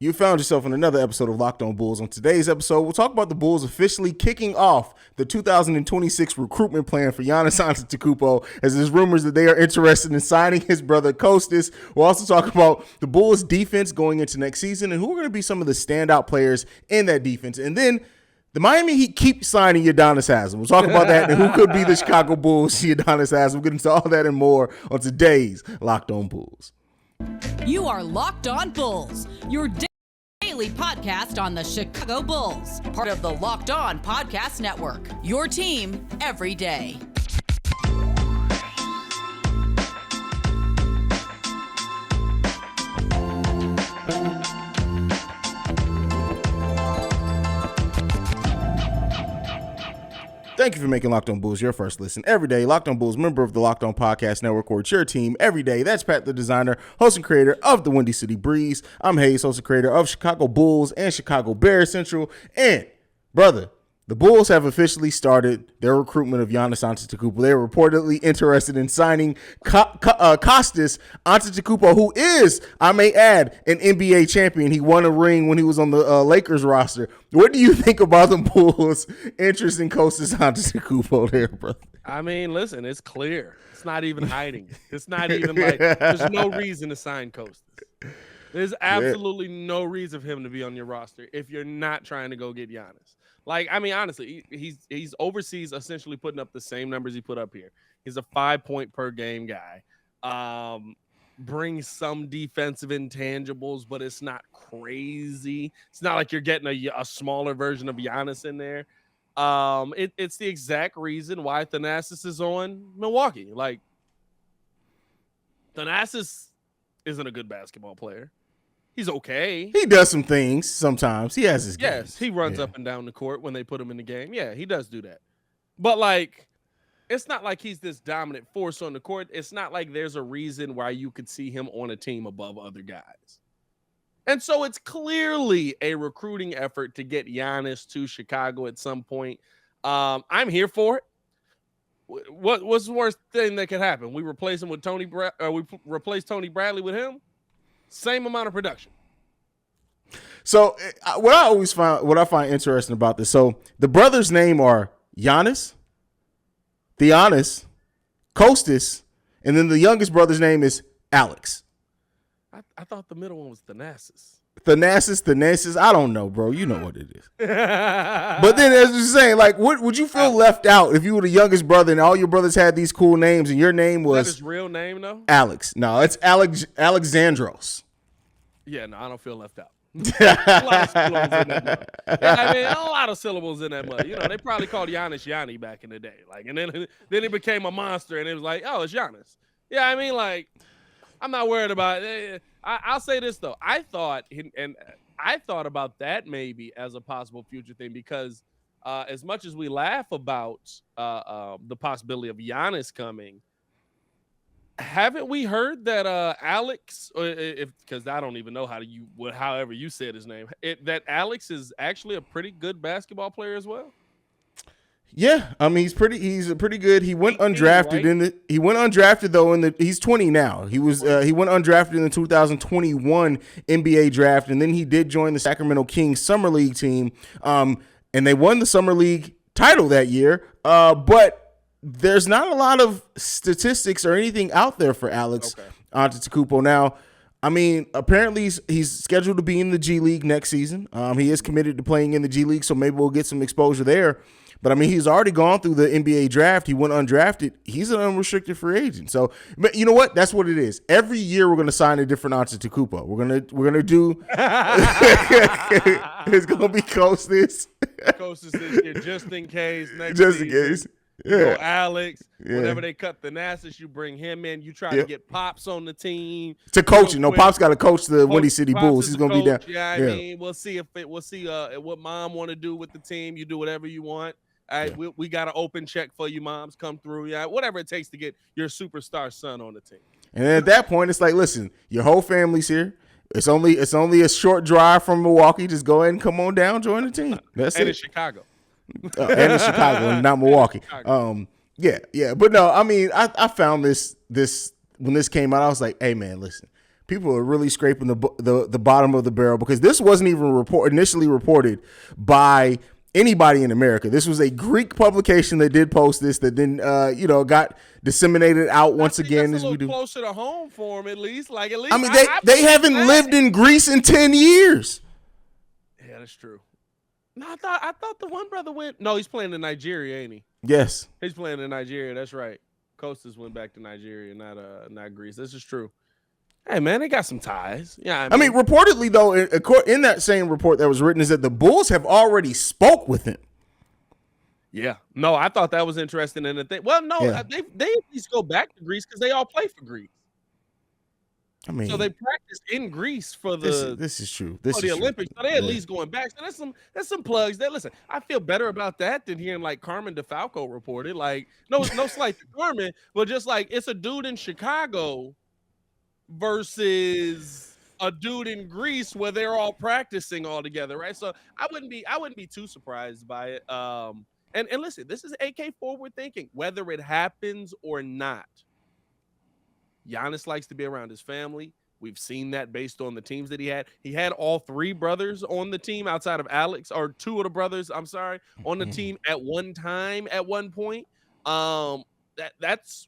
You found yourself in another episode of Locked On Bulls. On today's episode, we'll talk about the Bulls officially kicking off the 2026 recruitment plan for Giannis Antetokounmpo, as there's rumors that they are interested in signing his brother Kostas. We'll also talk about the Bulls defense going into next season and who are going to be some of the standout players in that defense. And then the Miami Heat keep signing Giannis Haslam. We'll talk about that and who could be the Chicago Bulls Giannis Haslam. We'll get into all that and more on today's Locked On Bulls. You are Locked On Bulls, your daily podcast on the Chicago Bulls, part of the Locked On Podcast Network, your team every day. Thank you for making Locked On Bulls your first listen every day. Locked On Bulls, member of the Locked On Podcast Network, where it's your team every day. That's Pat, the designer, host and creator of the Windy City Breeze. I'm Haize, host and creator of Chicago Bulls and Chicago Bears Central. And, brother, the Bulls have officially started their recruitment of Giannis Antetokounmpo. They are reportedly interested in signing Kostas Antetokounmpo, who is, I may add, an NBA champion. He won a ring when he was on the Lakers roster. What do you think about the Bulls' interest in Kostas Antetokounmpo there, brother? I mean, listen, it's clear. It's not even hiding. It's not even like there's no reason to sign Kostas. There's absolutely no reason for him to be on your roster if you're not trying to go get Giannis. Like, I mean, honestly, he's overseas essentially putting up the same numbers he put up here. He's a 5-point per game guy. Brings some defensive intangibles, but it's not crazy. It's not like you're getting a smaller version of Giannis in there. It's the exact reason why Thanasis is on Milwaukee. Like, Thanasis isn't a good basketball player. He's okay. He does some things sometimes. He has his games. Yes, he runs up and down the court when they put him in the game. Yeah, he does do that. But, like, it's not like he's this dominant force on the court. It's not like there's a reason why you could see him on a team above other guys. And so it's clearly a recruiting effort to get Giannis to Chicago at some point. I'm here for it. What's the worst thing that could happen? We replace him with we replace Tony Bradley with him? Same amount of production. So what I find interesting about this, so the brothers' name are Giannis, Giannis, Kostas, and then the youngest brother's name is Alex. I thought the middle one was Thanasis. Thanasis. I don't know, bro. You know what it is. But then, as you're saying, like, would you feel left out if you were the youngest brother and all your brothers had these cool names and your name was his real name, though? Alex? No, it's Alexandros. Yeah, no, I don't feel left out. A lot of syllables in that mud. Yeah, I mean, a lot of syllables in that mud. You know, they probably called Giannis Yanni back in the day. Like, and then he became a monster, and it was like, oh, it's Giannis. Yeah, I mean, like, I'm not worried about it. I'll say this, though. I thought about that maybe as a possible future thing because as much as we laugh about the possibility of Giannis coming, haven't we heard that Alex, because I don't even know however you said his name, that Alex is actually a pretty good basketball player as well? Yeah, I mean he's pretty good. He went undrafted, right? He went undrafted though he's 20 now. He went undrafted in the 2021 NBA draft, and then he did join the Sacramento Kings Summer League team. And they won the Summer League title that year. But there's not a lot of statistics or anything out there for Alex Antetokounmpo. Now, I mean, apparently he's scheduled to be in the G League next season. He is committed to playing in the G League, so maybe we'll get some exposure there. But, I mean, he's already gone through the NBA draft. He went undrafted. He's an unrestricted free agent. So, but you know what? That's what it is. Every year we're going to sign a different Antetokounmpo. We're gonna do – it's going to be Kostas. Kostas this year, just in case. Just in case. Yeah. You go Alex. Yeah. Whenever they cut Thanasis, you bring him in. You try to get Pops on the team. To coach him. No, Pops got to coach the Windy City Bulls. He's going to be down. Yeah, I mean, we'll see what Mom want to do with the team. You do whatever you want. All right, we got an open check for you, moms. Come through. Yeah, whatever it takes to get your superstar son on the team. And at that point, it's like, listen, your whole family's here. It's only a short drive from Milwaukee. Just go ahead and come on down, join the team. That's it. And in Chicago. And in Chicago, and not Milwaukee. Yeah. But no, I mean, I found this when this came out. I was like, hey man, listen, people are really scraping the bottom of the barrel, because this wasn't even initially reported by anybody in America. This was a Greek publication that did post this, that then got disseminated out once again. That's as we do. Closer to home for them, at least. Like at least. I mean, they haven't lived in Greece in 10 years. Yeah, that's true. No, I thought the one brother went. No, he's playing in Nigeria, ain't he? Yes, he's playing in Nigeria. That's right. Kostas went back to Nigeria, not Greece. This is true. Hey man, they got some ties. Yeah, I mean reportedly though, in that same report that was written, is that the Bulls have already spoke with him. Yeah, no, I thought that was interesting. And they at least go back to Greece because they all play for Greece. I mean, so they practiced in Greece for the. This is true. For the Olympics, so they at least going back. So there's some plugs. That listen, I feel better about that than hearing like Carmen DeFalco reported. Like no slight to Carmen, but just like it's a dude in Chicago versus a dude in Greece where they're all practicing all together, right? So I wouldn't be too surprised by it. And listen, this is AK forward thinking, whether it happens or not. Giannis likes to be around his family. We've seen that based on the teams that he had. He had all three brothers on the team outside of Alex, or two of the brothers, on the team at one time, at one point. That's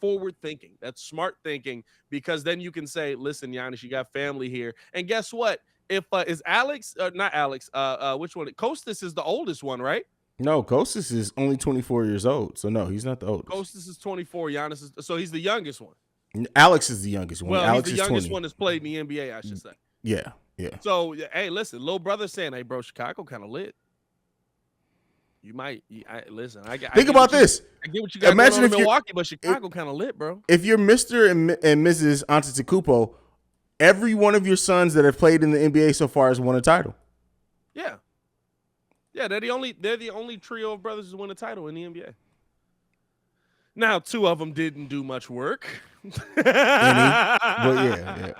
forward thinking. That's smart thinking, because then you can say, listen, Giannis, you got family here. And guess what? If is Alex, not Alex, which one? Kostas is the oldest one, right? No, Kostas is only 24 years old. So no, he's not the oldest. Kostas is 24. Giannis is, so he's the youngest one. Alex is the youngest one. Well, Alex he's the youngest 20. one that's played in the NBA, I should say. Yeah. So, hey, listen, little brother saying, hey, bro, Chicago kind of lit. You might listen. Think about this. I get what you got. Imagine if Milwaukee, but Chicago kind of lit, bro. If you're Mr. and Mrs. Antetokounmpo, every one of your sons that have played in the NBA so far has won a title. Yeah, they're the only trio of brothers to win a title in the NBA. Now, two of them didn't do much work. But yeah.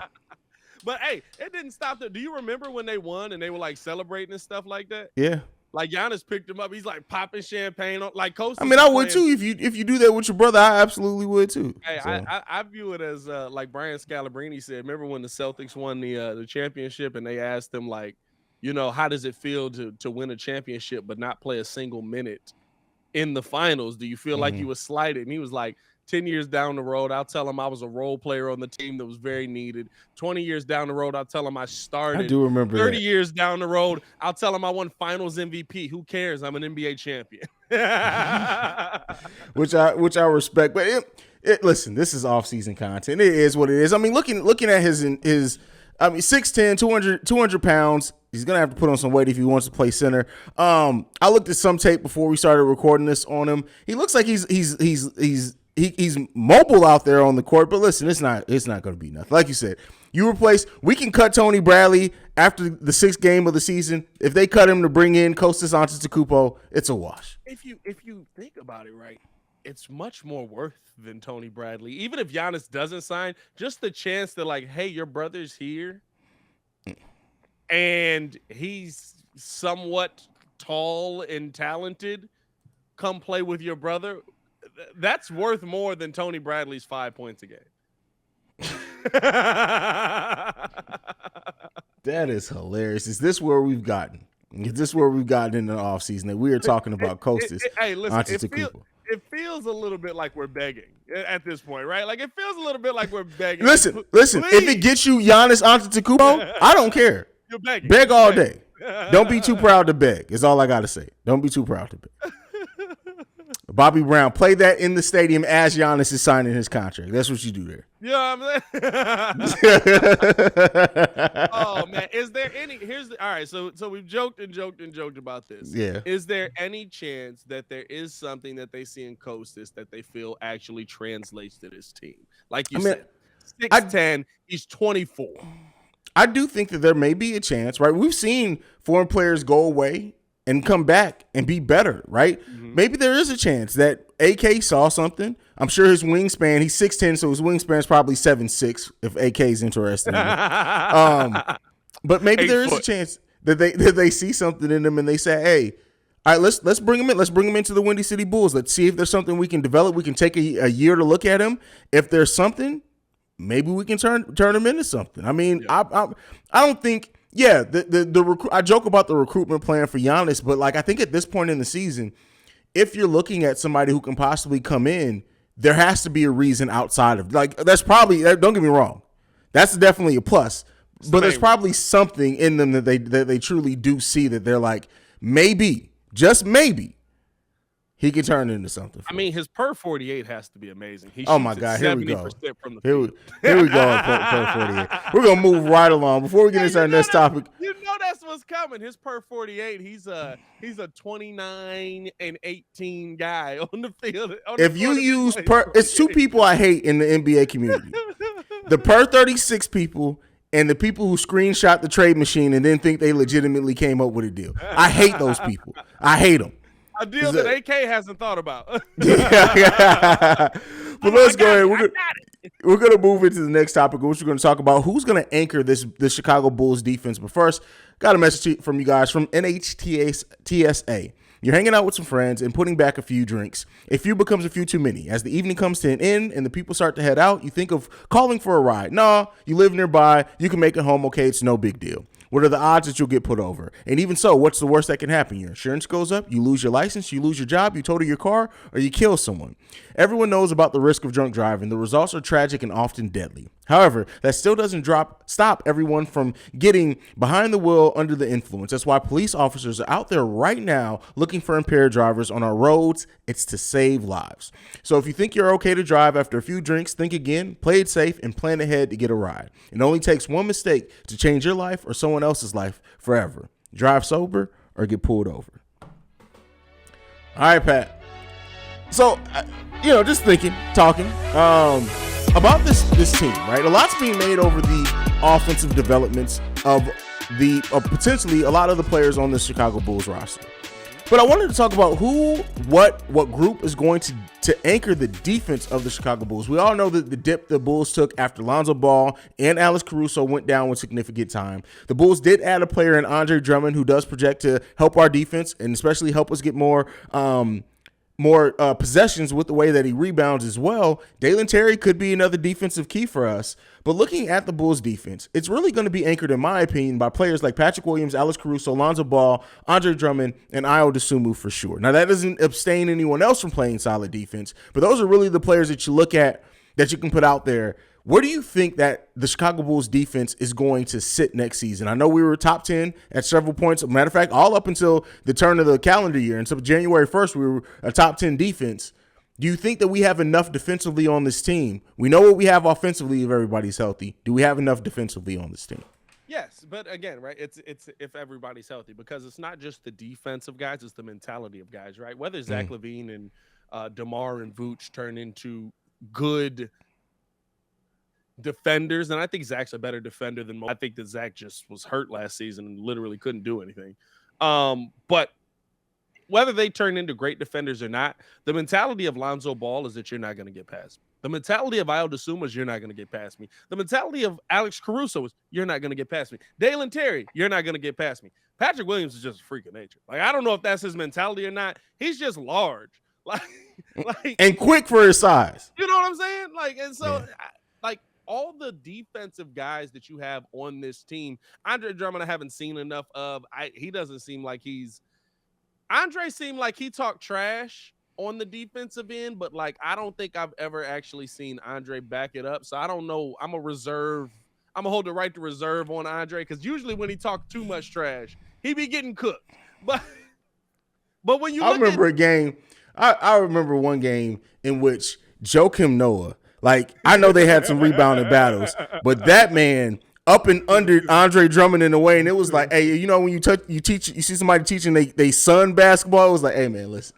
But hey, it didn't stop there. Do you remember when they won and they were like celebrating and stuff like that? Yeah. Like Giannis picked him up. He's like popping champagne on, like Kostas. I mean, I would too. If you do that with your brother, I absolutely would too. Hey, so. I view it as like Brian Scalabrine said. Remember when the Celtics won the championship and they asked him like, how does it feel to win a championship but not play a single minute in the finals? Do you feel like you was slighted? And he was like, 10 years down the road, I'll tell him I was a role player on the team that was very needed. 20 years down the road, I'll tell him I started. I do remember 30 that. years down the road, I'll tell him I won finals MVP. Who cares? I'm an NBA champion. which I respect. But listen, this is off-season content. It is what it is. I mean, looking at his 6'10", 200 pounds. He's going to have to put on some weight if he wants to play center. I looked at some tape before we started recording this on him. He looks like he's mobile out there on the court, but listen, it's not going to be nothing. Like you said, we can cut Tony Bradley after the 6th game of the season. If they cut him to bring in Kostas Antetokounmpo, it's a wash. If you think about it, right, it's much more worth than Tony Bradley. Even if Giannis doesn't sign, just the chance that like, hey, your brother's here and he's somewhat tall and talented, come play with your brother. That's worth more than Tony Bradley's 5 points a game. That is hilarious. Is this where we've gotten? Is this where we've gotten in the offseason that we are talking about Kostas? Hey, listen, it feels a little bit like we're begging at this point, right? Like it feels a little bit like we're begging. Listen. Please. If it gets you Giannis Antetokounmpo, I don't care. You're begging. Beg all day. Don't be too proud to beg. Is all I got to say. Don't be too proud to beg. Bobby Brown, play that in the stadium as Giannis is signing his contract. That's what you do there. Yeah, oh man, is there any? All right. So we've joked about this. Yeah. Is there any chance that there is something that they see in Kostas that they feel actually translates to this team? Like you said, 6'10", he's 24. I do think that there may be a chance, right? We've seen foreign players go away and come back and be better, right? Mm-hmm. Maybe there is a chance that AK saw something. I'm sure his wingspan, he's 6'10", so his wingspan is probably 7'6", if AK is interested in it. But maybe there is a chance that they see something in him and they say, hey, all right, let's bring him in. Let's bring him into the Windy City Bulls. Let's see if there's something we can develop. We can take a year to look at him. If there's something, maybe we can turn him into something. I mean, I don't think. Yeah, I joke about the recruitment plan for Giannis, but like I think at this point in the season, if you're looking at somebody who can possibly come in, there has to be a reason outside of like that's probably, don't get me wrong, that's definitely a plus, but there's probably something in them that they truly do see that they're like, maybe, just maybe, he can turn into something. I mean, his per 48 has to be amazing. He oh my God, here we go. From the here we go. Per 48. We're gonna move right along before we get into our next topic. You know that's what's coming. His per 48. He's a 29 and 18 guy on the field. If you use it's two people I hate in the NBA community: the per 36 people and the people who screenshot the trade machine and then think they legitimately came up with a deal. I hate those people. I hate them. A deal that AK hasn't thought about. But let's go ahead. We're going to move into the next topic, which we're going to talk about who's going to anchor the Chicago Bulls defense. But first, got a message from you guys from NHTSA. You're hanging out with some friends and putting back a few drinks. A few becomes a few too many. As the evening comes to an end and the people start to head out, you think of calling for a ride. Nah, you live nearby. You can make it home okay. It's no big deal. What are the odds that you'll get put over? And even so, what's the worst that can happen? Your insurance goes up, you lose your license, you lose your job, you total your car, or you kill someone. Everyone knows about the risk of drunk driving. The results are tragic and often deadly. However, that still doesn't stop everyone from getting behind the wheel under the influence. That's why police officers are out there right now looking for impaired drivers on our roads. It's to save lives. So if you think you're okay to drive after a few drinks, think again, play it safe, and plan ahead to get a ride. It only takes one mistake to change your life or someone else's life forever. Drive sober or get pulled over. All right, Pat. So, just thinking, talking about this team, right? A lot's being made over the offensive developments of potentially a lot of the players on the Chicago Bulls roster. But I wanted to talk about what group is going to anchor the defense of the Chicago Bulls. We all know that the dip the Bulls took after Lonzo Ball and Alex Caruso went down with significant time. The Bulls did add a player in Andre Drummond who does project to help our defense and especially help us get more possessions with the way that he rebounds as well. Dalen Terry could be another defensive key for us. But looking at the Bulls defense, it's really going to be anchored, in my opinion, by players like Patrick Williams, Alex Caruso, Lonzo Ball, Andre Drummond, and Ayo Dosunmu for sure. Now, that doesn't abstain anyone else from playing solid defense, but those are really the players that you look at that you can put out there. Where do you think that the Chicago Bulls defense is going to sit next season? I know we were top 10 at several points. Matter of fact, all up until the turn of the calendar year. Until January 1st, we were a top 10 defense. Do you think that we have enough defensively on this team? We know what we have offensively if everybody's healthy. Do we have enough defensively on this team? Yes, but again, right, it's if everybody's healthy, because it's not just the defensive guys, it's the mentality of guys, right? Whether Zach LaVine and DeMar and Vooch turn into good defenders, and I think Zach's a better defender than most. I think that Zach just was hurt last season and literally couldn't do anything. But whether they turn into great defenders or not, the mentality of Lonzo Ball is that you're not going to get past me. The mentality of Ayo Dosunmu is you're not going to get past me. The mentality of Alex Caruso is you're not going to get past me. Dalen Terry, you're not going to get past me. Patrick Williams is just a freak of nature. Like, I don't know if that's his mentality or not. He's just large. Like and quick for his size. You know what I'm saying? Like, and so all the defensive guys that you have on this team, Andre Drummond I haven't seen enough of. He doesn't seem like Andre seemed like he talked trash on the defensive end, but like I don't think I've ever actually seen Andre back it up. So I don't know. I'm gonna hold the right to reserve on Andre, because usually when he talked too much trash, he be getting cooked. But when you remember one game in which Joakim Noah, like, I know they had some rebounding battles, but that man up and under Andre Drummond in a way, and it was like, hey, when you see somebody teaching they son basketball, it was like, hey man, listen,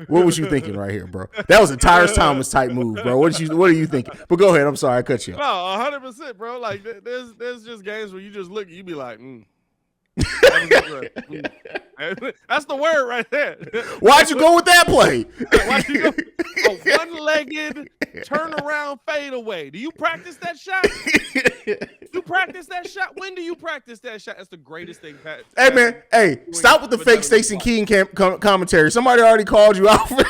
what was you thinking right here, bro? That was a Tyrese Thomas type move, bro. What are you thinking? But go ahead, I'm sorry, I cut you off. No, 100%, bro. Like there's just games where you just look, you be like, That's the word right there. Why'd you go with that play? Why'd you go a one-legged turnaround fadeaway? Do you practice that shot? You practice that shot? When do you practice that shot? That's the greatest thing, Pat. Hey man, stop with the fake Stacey Keene commentary. Somebody already called you out for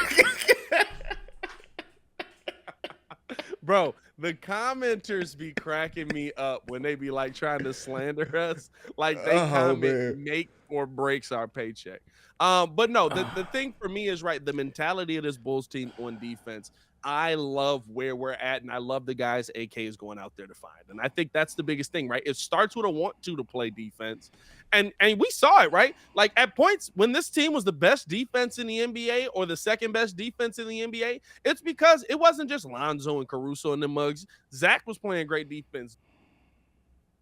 Bro, the commenters be cracking me up when they be like trying to slander us. Like they make or breaks our paycheck. But no, the thing for me is right. The mentality of this Bulls team on defense. I love where we're at, and I love the guys AK is going out there to find. And I think that's the biggest thing, right? It starts with a want to play defense. And we saw it, right? Like at points when this team was the best defense in the NBA or the second best defense in the NBA, it's because it wasn't just Lonzo and Caruso and the mugs. Zach was playing great defense.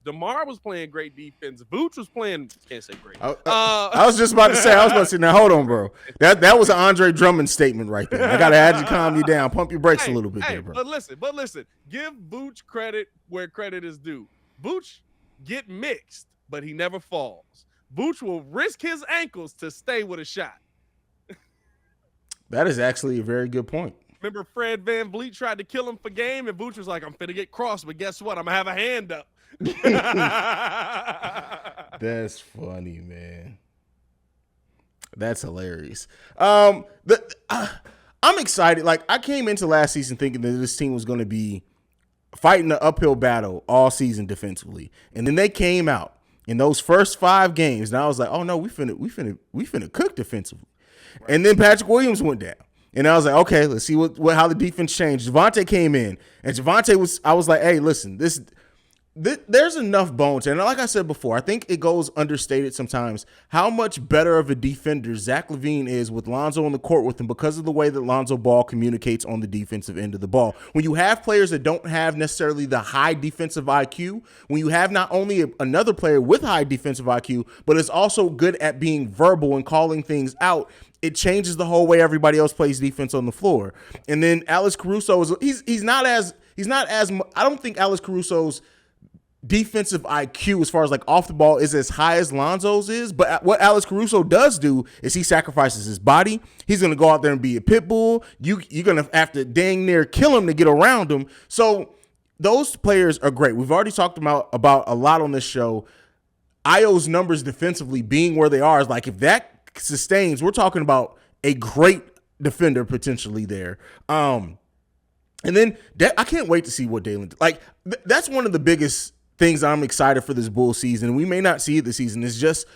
DeMar was playing great defense. Vooch was playing, can't say great. I was just about to say, now hold on, bro. That was an Andre Drummond statement right there. I got to have you calm you down. Pump your brakes a little bit there, bro. But listen. Give Vooch credit where credit is due. Vooch get mixed, but he never falls. Vooch will risk his ankles to stay with a shot. That is actually a very good point. Remember Fred VanVleet tried to kill him for game, and Vooch was like, I'm finna get crossed, but guess what? I'm going to have a hand up. That's funny, man. That's hilarious. I'm excited. Like I came into last season thinking that this team was going to be fighting the uphill battle all season defensively, and then they came out in those first 5 games, and I was like, "Oh no, we finna cook defensively." Right. And then Patrick Williams went down, and I was like, "Okay, let's see how the defense changed." Javonte came in, and I was like, "Hey, listen, there's enough bones." And like I said before, I think it goes understated sometimes how much better of a defender Zach LaVine is with Lonzo on the court with him because of the way that Lonzo Ball communicates on the defensive end of the ball. When you have players that don't have necessarily the high defensive IQ, when you have not only another player with high defensive IQ, but is also good at being verbal and calling things out, it changes the whole way everybody else plays defense on the floor. And then Alex Caruso he's not as I don't think Alex Caruso's defensive IQ as far as like off the ball is as high as Lonzo's is, but what Alex Caruso does do is he sacrifices his body. He's going to go out there and be a pit bull. You're going to have to dang near kill him to get around him. So those players are great. We've already talked about a lot on this show. Io's numbers defensively being where they are is like, if that sustains, we're talking about a great defender potentially there. And then I can't wait to see what Dalen, that's one of the biggest things I'm excited for this Bulls season. We may not see it this season. It's just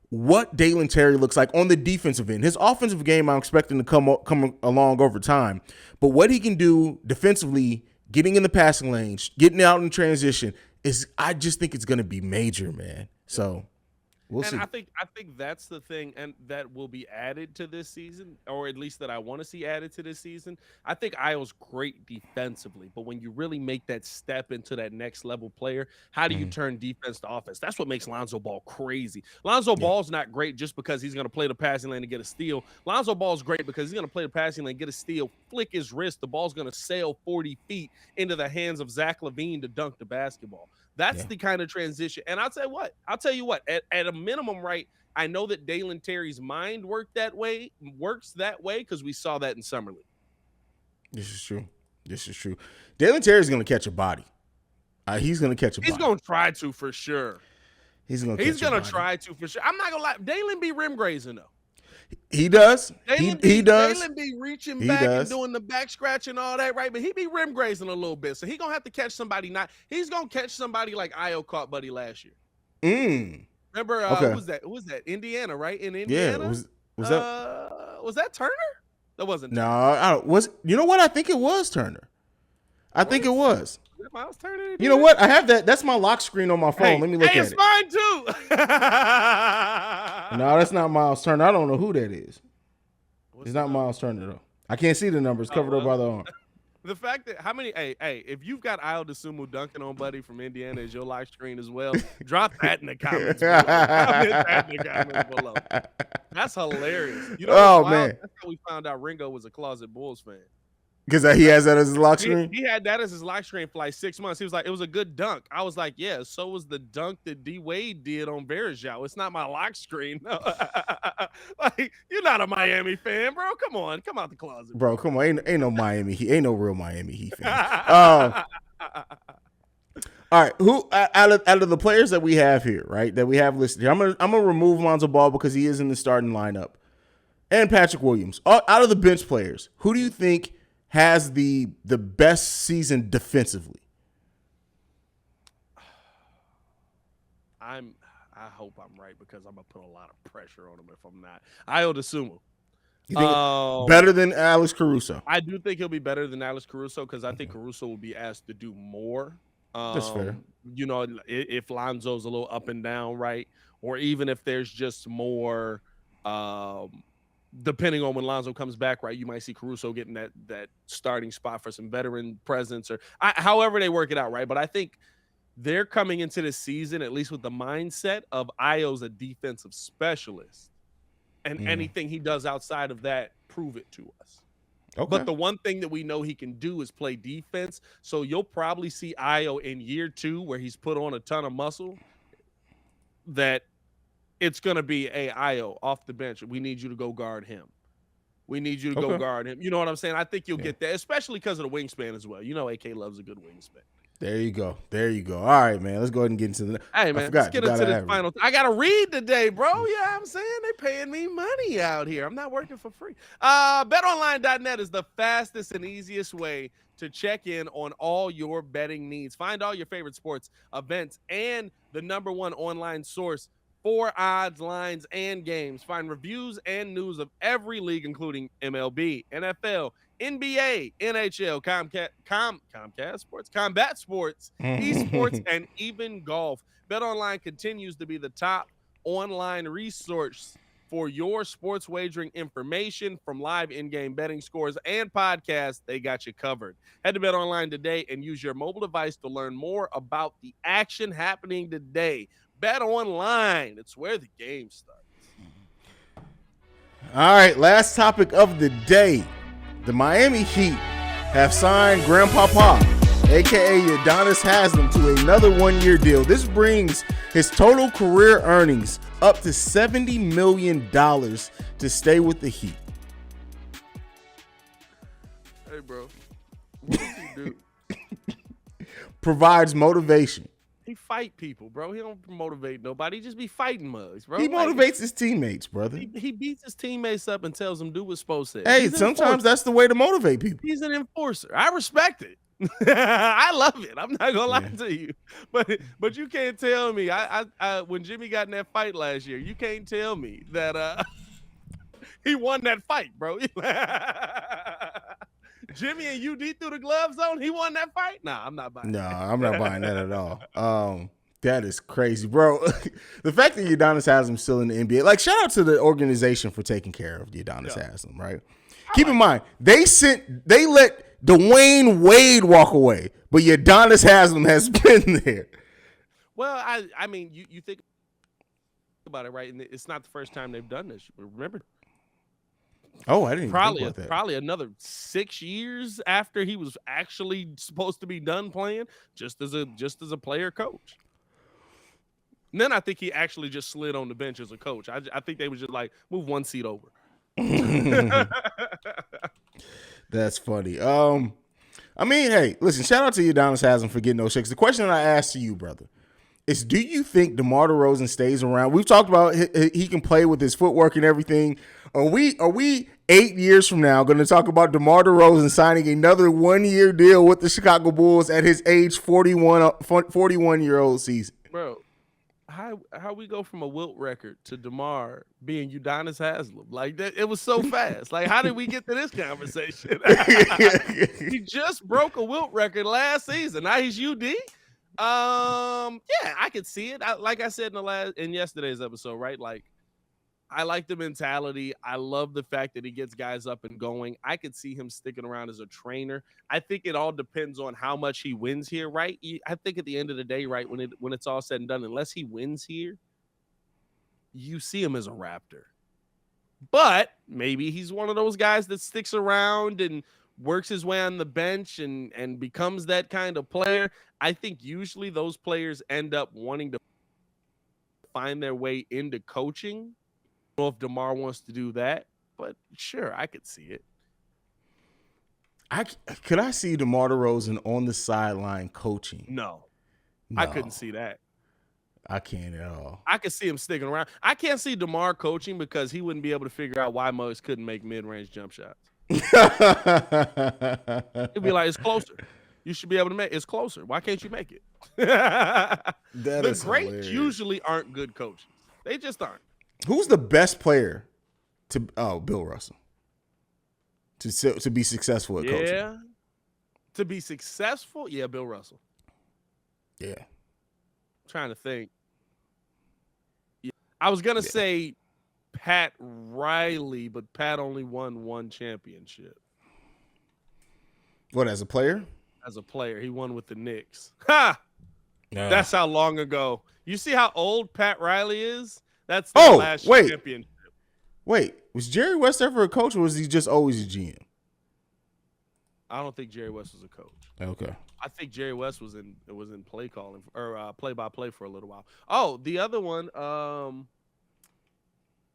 what Dalen Terry looks like on the defensive end. His offensive game, I'm expecting to come along over time. But what he can do defensively, getting in the passing lanes, getting out in transition, I just think it's going to be major, man. So we'll see. I think that's the thing, and that will be added to this season, or at least that I want to see added to this season. I think Io's great defensively, but when you really make that step into that next level player, how do you turn defense to offense? That's what makes Lonzo Ball crazy. Lonzo Ball's not great just because he's going to play the passing lane and get a steal. Lonzo Ball's great because he's going to play the passing lane, get a steal, flick his wrist, the ball's going to sail 40 feet into the hands of Zach LaVine to dunk the basketball. That's the kind of transition. And I'll tell you what, at a minimum, right, I know that Dalen Terry's mind works that way because we saw that in Summer League. This is true. Dalen Terry's going to catch a body. He's going to catch a body. He's going to try to for sure. He's going to try to for sure. I'm not going to lie. Dalen be rim grazing, though. He does. He does. Dalen be reaching back and doing the back scratch and all that, right? But he be rim grazing a little bit. So he going to have to catch somebody. He's going to catch somebody like Io caught Buddy last year. Remember, who was that? Indiana, right? In Indiana? Yeah. Was that Turner? That wasn't Turner. You know what? I think it was Turner. I think it was. Miles Turner? You know what? I have that. That's my lock screen on my phone. Let me look at it. It's mine too. No, that's not Miles Turner. I don't know who that is. It's not Miles Turner though. I can't see the numbers covered up by the arm. The fact that if you've got Ayo Dosunmu dunking on Buddy from Indiana as your lock screen as well, drop that in the comments below. That in the comments below. That's hilarious. You know, man. That's how we found out Ringo was a closet Bulls fan. Because he has that as his lock screen? He had that as his lock screen for like 6 months. He was like, it was a good dunk. I was like, yeah, so was the dunk that D. Wade did on Verjao. It's not my lock screen. No. Like, you're not a Miami fan, bro. Come on. Come out the closet. Bro, come on. Ain't no Miami Heat. Ain't no real Miami Heat fan. All right, who out of the players that we have here, right, that we have listed here, I'm gonna remove Lonzo Ball because he is in the starting lineup, and Patrick Williams. Out of the bench players, who do you think has the best season defensively? I hope I'm right because I'm gonna put a lot of pressure on him if I'm not. Ayo Dosunmu. You think better than Alex Caruso? I do think he'll be better than Alex Caruso because I think Caruso will be asked to do more. That's fair. You know, if Lonzo's a little up and down, right? Or even if there's just more, depending on when Lonzo comes back, right? You might see Caruso getting that starting spot for some veteran presence or however they work it out, right? But I think they're coming into the season, at least with the mindset of Ayo's a defensive specialist. And anything he does outside of that, prove it to us. Okay. But the one thing that we know he can do is play defense. So you'll probably see Ayo in year 2 where he's put on a ton of muscle that it's going to be, hey, Ayo, off the bench. We need you to go guard him. We need you to go guard him. You know what I'm saying? I think you'll get that, especially because of the wingspan as well. You know AK loves a good wingspan. There you go. There you go. All right, man. Let's go ahead and get into the. Hey, man. Let's get into this final. I got to read today, bro. Yeah, I'm saying they're paying me money out here. I'm not working for free. BetOnline.net is the fastest and easiest way to check in on all your betting needs. Find all your favorite sports, events, and the #1 online source for odds, lines, and games. Find reviews and news of every league, including MLB, NFL, NBA, NHL, Comcast Sports, Combat Sports, esports, and even golf. BetOnline continues to be the top online resource for your sports wagering information, from live in-game betting scores and podcasts. They got you covered. Head to BetOnline today and use your mobile device to learn more about the action happening today. BetOnline, it's where the game starts. All right, last topic of the day. The Miami Heat have signed Grandpapa, a.k.a. Giannis Haslam, to another one-year deal. This brings his total career earnings up to $70 million to stay with the Heat. Hey, bro. What does he do? Provides motivation. He fight people, bro. He don't motivate nobody. He just be fighting mugs, bro. He motivates his teammates, brother. He beats his teammates up and tells them do what's supposed to. Hey, sometimes that's the way to motivate people. He's an enforcer. I respect it. I love it. I'm not gonna lie to you, but you can't tell me. I when Jimmy got in that fight last year, you can't tell me that he won that fight, bro. Jimmy and UD threw the gloves on. He won that fight. Nah, I'm not buying. Nah, I'm not buying that at all. That is crazy, bro. The fact that Udonis Haslam still in the NBA, like, shout out to the organization for taking care of Udonis Haslam, right? Keep in mind, they let Dwayne Wade walk away, but Udonis Haslam has been there. Well, I mean, you think about it, right? And it's not the first time they've done this. Remember? Oh, I didn't even think about that. Probably another 6 years after he was actually supposed to be done playing, just as a player coach. And then I think he actually just slid on the bench as a coach. I think they was just like, move one seat over. That's funny. I mean, hey, listen, shout out to Udonis Haslam for getting those checks. The question that I asked to you, brother, is do you think DeMar DeRozan stays around? We've talked about he can play with his footwork and everything. Are we 8 years from now going to talk about DeMar DeRozan signing another one-year deal with the Chicago Bulls at his age 41-year-old season? Bro, how we go from a Wilt record to DeMar being Udonis Haslam? Like, that, it was so fast. Like, how did we get to this conversation? He just broke a Wilt record last season. Now he's UD. Yeah, I could see it. Like I said in yesterday's episode, right? Like, I like the mentality. I love the fact that he gets guys up and going. I could see him sticking around as a trainer. I think it all depends on how much he wins here, right? I think at the end of the day, right, when it's all said and done, unless he wins here, you see him as a Raptor. But maybe he's one of those guys that sticks around and works his way on the bench and becomes that kind of player. I think usually those players end up wanting to find their way into coaching. I don't know if DeMar wants to do that, but sure, I could see it. Could I see DeMar DeRozan on the sideline coaching? No, I couldn't see that. I can't at all. I could see him sticking around. I can't see DeMar coaching because he wouldn't be able to figure out why Muggs couldn't make mid-range jump shots. It'd be like, it's closer. You should be able to make it's closer. Why can't you make it? That The is greats hilarious. usually aren't good coaches. They just aren't. Who's the best player to? Oh, Bill Russell. To be successful at coaching. Yeah. To be successful, yeah, Bill Russell. Yeah. I'm trying to think. Yeah. I was gonna say Pat Riley, but Pat only won one championship What, as a player? as a player. He won with the Knicks. Ha! No. That's how long ago. You see how old Pat Riley is? That's the last championship. Wait, was Jerry West ever a coach, or was he just always a GM? I don't think Jerry West was a coach. Okay. I think Jerry West was in play calling or play by play for a little while. Oh, the other one,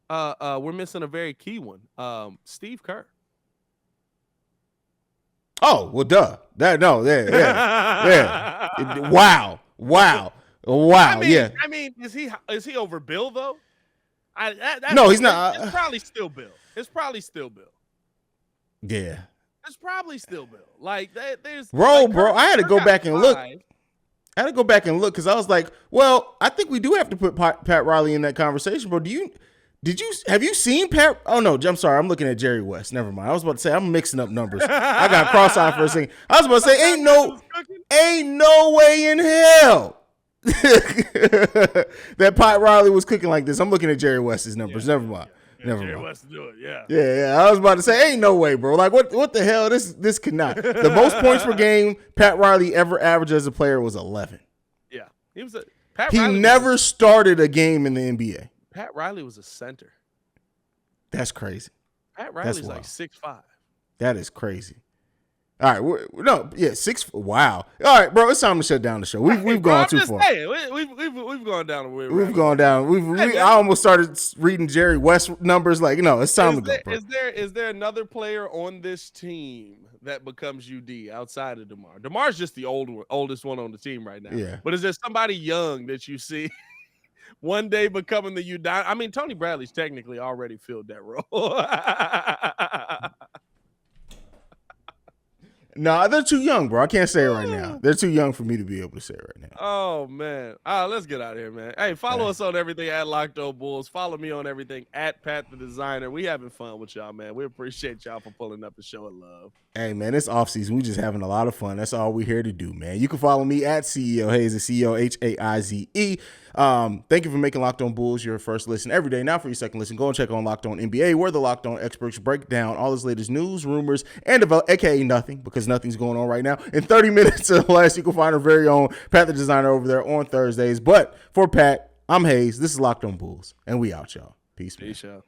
we're missing a very key one. Steve Kerr. Oh, well, duh. Yeah. Wow. I mean, is he over Bill though? No, he's not. It's probably still Bill. Yeah. It's probably still Bill. Like there's Bro, Kirk, I had to Kirk go got back and look. 5. I had to go back and look because I was like, well, I think we do have to put Pat Riley in that conversation, bro. Have you seen Pat? Oh no, I'm sorry. I'm looking at Jerry West. Never mind. I was about to say I'm mixing up numbers. I got cross-eyed for a second. I was about to say ain't no way in hell that Pat Riley was cooking like this. I'm looking at Jerry West's numbers. Never mind. Jerry West do it. Yeah. Yeah. I was about to say ain't no way, bro. Like what the hell? This could not. The most points per game Pat Riley ever averaged as a player was 11. Yeah. He never started a game in the NBA. Pat Riley was a center. That's crazy. Pat Riley's like 6'5". That is crazy. All right, 6. Wow. All right, bro, it's time to shut down the show. We've gone too far. We've gone down a weird. We've gone down. I almost started reading Jerry West numbers. Like, no, it's time to go, bro. Is there another player on this team that becomes UD outside of DeMar? DeMar's just the oldest one on the team right now. Yeah. But is there somebody young that you see one day becoming the UD? I mean, Tony Bradley's technically already filled that role. No, they're too young, bro. I can't say it right now. They're too young for me to be able to say it right now. Oh, man. Let's get out of here, man. Hey, follow us on everything at Locked On Bulls. Follow me on everything at Pat the Designer. We having fun with y'all, man. We appreciate y'all for pulling up and showing love. Hey, man, it's off-season. We just having a lot of fun. That's all we're here to do, man. You can follow me at CEO Haize, CEOHAIZE. Thank you for making Locked On Bulls your first listen every day. Now for your second listen, go and check on Locked On NBA, where the Locked On experts break down all this latest news, rumors, and aka nothing, because nothing's going on right now. In 30 minutes or less, you can find our very own Pat the Designer over there on Thursdays. But for Pat, I'm Haize. This is Locked On Bulls, and we out, y'all. Peace, man. Peace out.